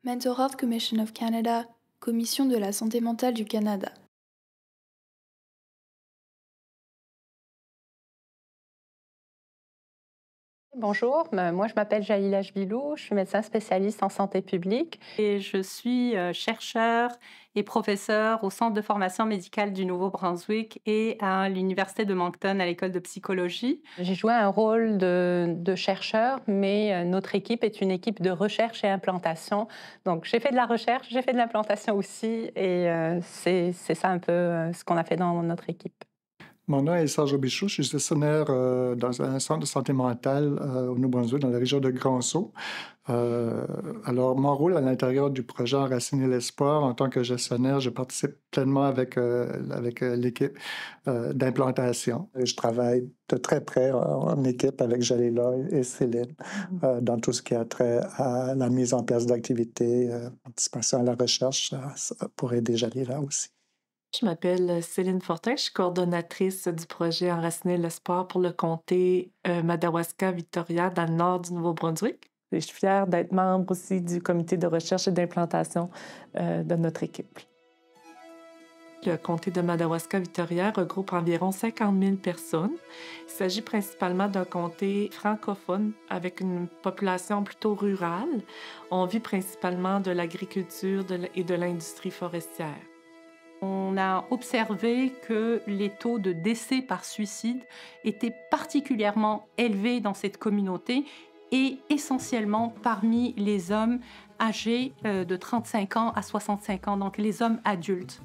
Mental Health Commission of Canada, Commission de la santé mentale du Canada. Bonjour, moi je m'appelle Jaïla Jbilou, je suis médecin spécialiste en santé publique et je suis chercheur et professeur au Centre de formation médicale du Nouveau-Brunswick et à l'Université de Moncton à l'école de psychologie. J'ai joué un rôle de chercheur, mais notre équipe est une équipe de recherche et implantation. Donc j'ai fait de la recherche, j'ai fait de l'implantation aussi et c'est ça un peu ce qu'on a fait dans notre équipe. Mon nom est Serge Robichaud, je suis gestionnaire dans un centre de santé mentale au Nouveau-Brunswick, dans la région de Grand-Sault. Alors, mon rôle à l'intérieur du projet Enraciner l'espoir, en tant que gestionnaire, je participe pleinement avec l'équipe d'implantation. Je travaille de très près en équipe avec Jalila et Céline dans tout ce qui a trait à la mise en place d'activités, participation à la recherche pour aider Jalila aussi. Je m'appelle Céline Fortin, je suis coordonnatrice du projet Enraciner l'espoir pour le comté Madawaska-Victoria dans le nord du Nouveau-Brunswick. Et je suis fière d'être membre aussi du comité de recherche et d'implantation de notre équipe. Le comté de Madawaska-Victoria regroupe environ 50 000 personnes. Il s'agit principalement d'un comté francophone avec une population plutôt rurale. On vit principalement de l'agriculture et de l'industrie forestière. On a observé que les taux de décès par suicide étaient particulièrement élevés dans cette communauté et essentiellement parmi les hommes âgés de 35 ans à 65 ans, donc les hommes adultes.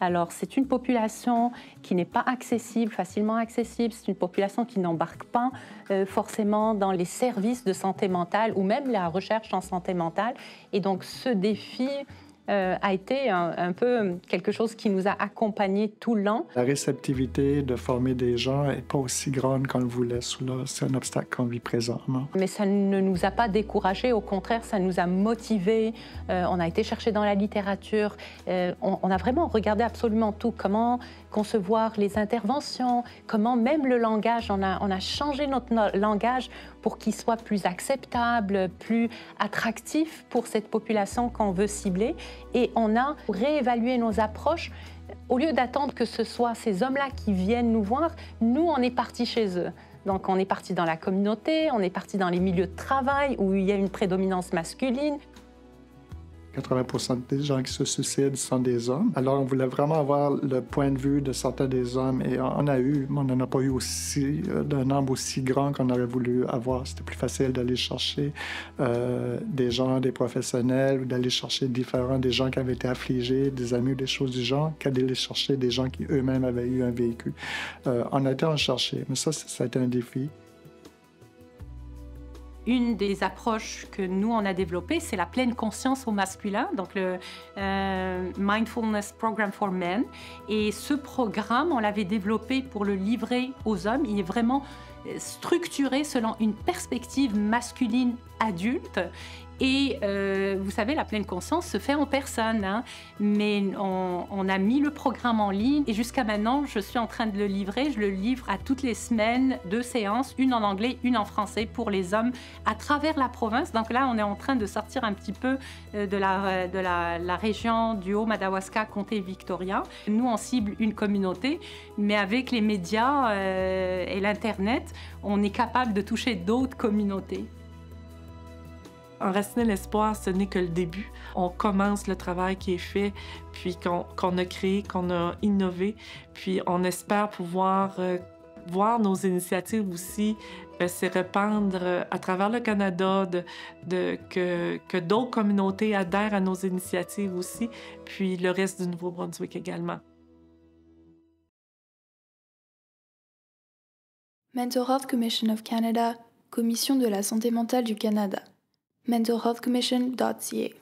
Alors, c'est une population qui n'est pas accessible, facilement accessible. C'est une population qui n'embarque pas forcément dans les services de santé mentale ou même la recherche en santé mentale. Et donc, ce défi a été un peu quelque chose qui nous a accompagnés tout le long. La réceptivité de former des gens n'est pas aussi grande qu'on le voulait. C'est un obstacle qu'on vit présentement. Mais ça ne nous a pas découragés, au contraire, ça nous a motivés. On a été chercher dans la littérature. On a vraiment regardé absolument tout. Comment concevoir les interventions, comment même le langage. On a changé notre langage pour qu'il soit plus acceptable, plus attractif pour cette population qu'on veut cibler. Et on a réévalué nos approches. Au lieu d'attendre que ce soit ces hommes-là qui viennent nous voir, nous, on est partis chez eux. Donc, on est parti dans la communauté, on est parti dans les milieux de travail où il y a une prédominance masculine. 80% des gens qui se suicident sont des hommes. Alors, on voulait vraiment avoir le point de vue de certains des hommes et on n'en a pas eu aussi d'un nombre aussi grand qu'on aurait voulu avoir. C'était plus facile d'aller chercher des gens, des professionnels, ou d'aller chercher des gens qui avaient été affligés, des amis ou des choses du genre, qu'à d'aller chercher des gens qui eux-mêmes avaient eu un vécu. On a été en chercher, mais ça a été un défi. Une des approches que nous, on a développées, c'est la pleine conscience au masculin, donc le Mindfulness Program for Men. Et ce programme, on l'avait développé pour le livrer aux hommes. Il est vraiment structuré selon une perspective masculine adulte. Et vous savez, la pleine conscience se fait en personne, hein, mais on a mis le programme en ligne et jusqu'à maintenant, je suis en train de le livrer. Je le livre à toutes les semaines, 2 séances, une en anglais, une en français pour les hommes à travers la province. Donc là, on est en train de sortir un petit peu de la région du Haut-Madawaska, comté Victoria. Nous, on cible une communauté, mais avec les médias et l'Internet, on est capable de toucher d'autres communautés. Enraciner l'espoir, ce n'est que le début. On commence le travail qui est fait, puis qu'on a créé, qu'on a innové, puis on espère pouvoir voir nos initiatives aussi se répandre à travers le Canada, que d'autres communautés adhèrent à nos initiatives aussi, puis le reste du Nouveau-Brunswick également. Mental Health Commission of Canada, Commission de la santé mentale du Canada. mentalhealthcommission.ca